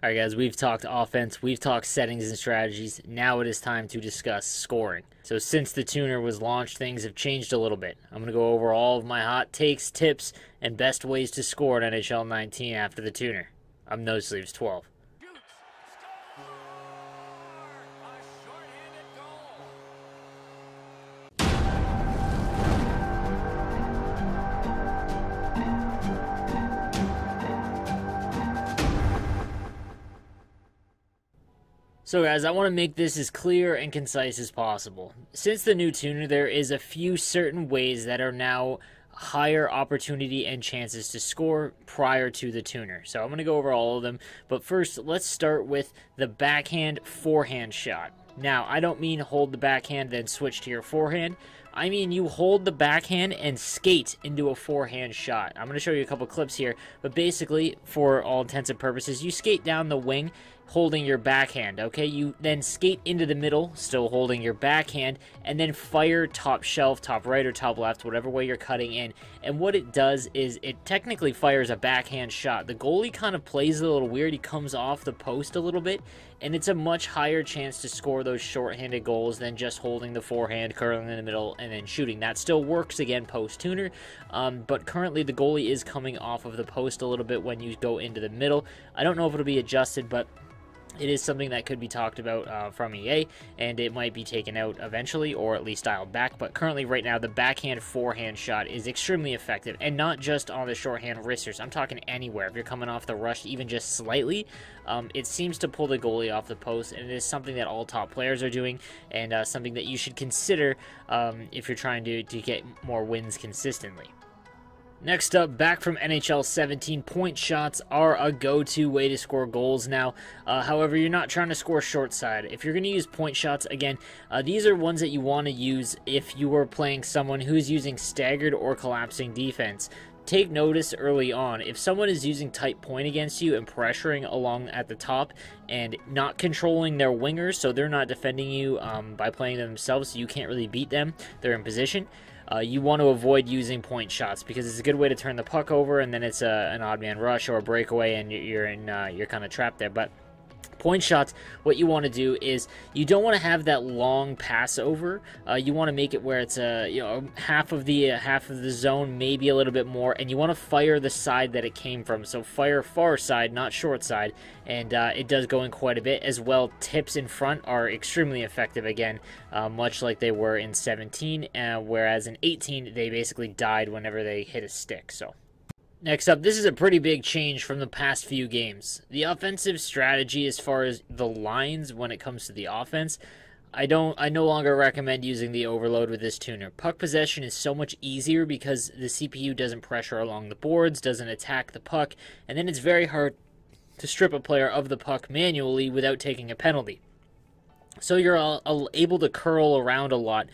Alright guys, we've talked offense, we've talked settings and strategies. Now it is time to discuss scoring. So since the tuner was launched, things have changed a little bit. I'm going to go over all of my hot takes, tips, and best ways to score in NHL 19 after the tuner. I'm No Sleeves 12. So guys, I want to make this as clear and concise as possible. Since the new tuner, there is a few certain ways that are now higher opportunity and chances to score prior to the tuner. So I'm going to go over all of them, but first let's start with the backhand forehand shot. Now, I don't mean hold the backhand then switch to your forehand. I mean you hold the backhand and skate into a forehand shot. I'm going to show you a couple clips here, but basically, for all intents and purposes, you skate down the wing holding your backhand, okay? You then skate into the middle, still holding your backhand, and then fire top shelf, top right, or top left, whatever way you're cutting in. And what it does is it technically fires a backhand shot. The goalie kind of plays a little weird. He comes off the post a little bit, and it's a much higher chance to score those shorthanded goals than just holding the forehand, curling in the middle, and then shooting. That still works, again, post-tuner, but currently the goalie is coming off of the post a little bit when you go into the middle. I don't know if it'll be adjusted, but it is something that could be talked about from EA, and it might be taken out eventually, or at least dialed back. But currently, right now, the backhand forehand shot is extremely effective, and not just on the shorthand wristers. I'm talking anywhere. If you're coming off the rush, even just slightly, it seems to pull the goalie off the post, and it is something that all top players are doing, and something that you should consider if you're trying to get more wins consistently. Next up, back from NHL 17, point shots are a go-to way to score goals now. However, you're not trying to score short side. If you're going to use point shots, again, these are ones that you want to use if you are playing someone who's using staggered or collapsing defense. Take notice early on. If someone is using tight point against you and pressuring along at the top and not controlling their wingers, so they're not defending you by playing them themselves, so you can't really beat them, they're in position, you want to avoid using point shots because it's a good way to turn the puck over, and then it's an odd man rush or a breakaway, and you're kind of trapped there. But point shots, what you want to do is you don't want to have that long pass over. You want to make it where it's half of the zone, maybe a little bit more, and you want to fire the side that it came from. So fire far side, not short side, and it does go in quite a bit as well. Tips in front are extremely effective again, much like they were in 17, whereas in 18 they basically died whenever they hit a stick. So. Next up, this is a pretty big change from the past few games. The offensive strategy as far as the lines when it comes to the offense, I no longer recommend using the overload with this tuner. Puck possession is so much easier because the CPU doesn't pressure along the boards, doesn't attack the puck, and then it's very hard to strip a player of the puck manually without taking a penalty. So you're able to curl around a lot,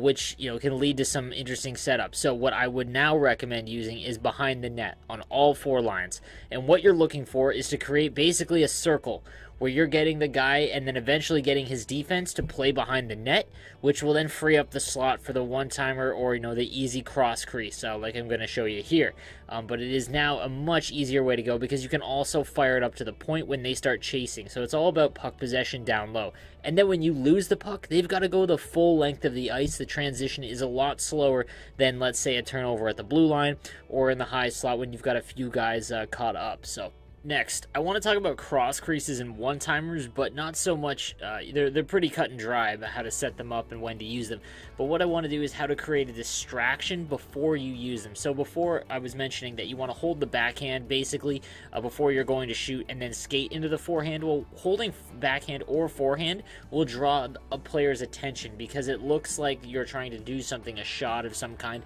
which can lead to some interesting setups. So what I would now recommend using is behind the net on all four lines. And what you're looking for is to create basically a circle where you're getting the guy and then eventually getting his defense to play behind the net, which will then free up the slot for the one-timer or, the easy cross crease, like I'm going to show you here. But it is now a much easier way to go because you can also fire it up to the point when they start chasing. So it's all about puck possession down low. And then when you lose the puck, they've got to go the full length of the ice. The transition is a lot slower than, let's say, a turnover at the blue line or in the high slot when you've got a few guys caught up. So. Next, I want to talk about cross creases and one-timers, but not so much, they're pretty cut and dry about how to set them up and when to use them. But what I want to do is how to create a distraction before you use them. So before I was mentioning that you want to hold the backhand basically before you're going to shoot and then skate into the forehand. Well, holding backhand or forehand will draw a player's attention because it looks like you're trying to do something, a shot of some kind.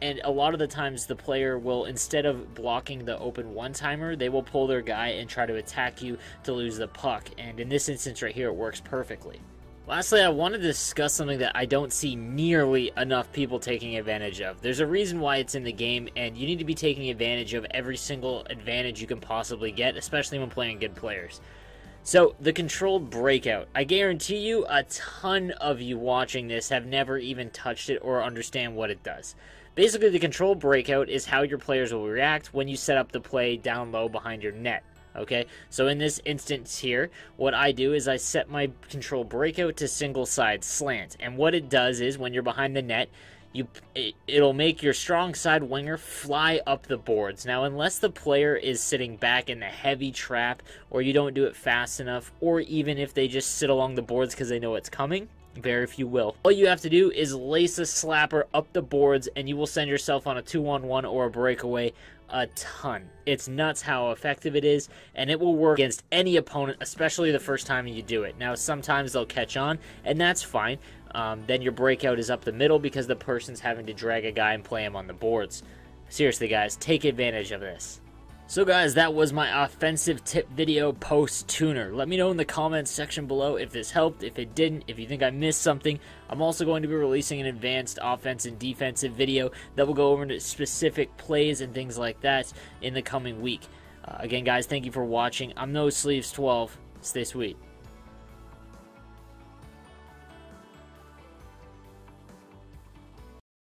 And a lot of the times the player will, instead of blocking the open one-timer, they will pull their guy and try to attack you to lose the puck. And in this instance right here, it works perfectly. Lastly, I want to discuss something that I don't see nearly enough people taking advantage of. There's a reason why it's in the game, and you need to be taking advantage of every single advantage you can possibly get, especially when playing good players. So, the controlled breakout. I guarantee you a ton of you watching this have never even touched it or understand what it does. Basically, the controlled breakout is how your players will react when you set up the play down low behind your net. Okay, so in this instance here, what I do is I set my control breakout to single side slant. And what it does is when you're behind the net, it'll make your strong side winger fly up the boards. Now, unless the player is sitting back in the heavy trap, or you don't do it fast enough, or even if they just sit along the boards because they know it's coming, very few will. All you have to do is lace a slapper up the boards, and you will send yourself on a 2-on-1 or a breakaway a ton. It's nuts how effective it is, and it will work against any opponent, especially the first time you do it. Now, sometimes they'll catch on, and that's fine. Then your breakout is up the middle because the person's having to drag a guy and play him on the boards. Seriously, guys, take advantage of this. So guys, that was my offensive tip video post-tuner. Let me know in the comments section below if this helped, if it didn't, if you think I missed something. I'm also going to be releasing an advanced offense and defensive video that will go over into specific plays and things like that in the coming week. Again, guys, thank you for watching. I'm No Sleeves 12. Stay sweet.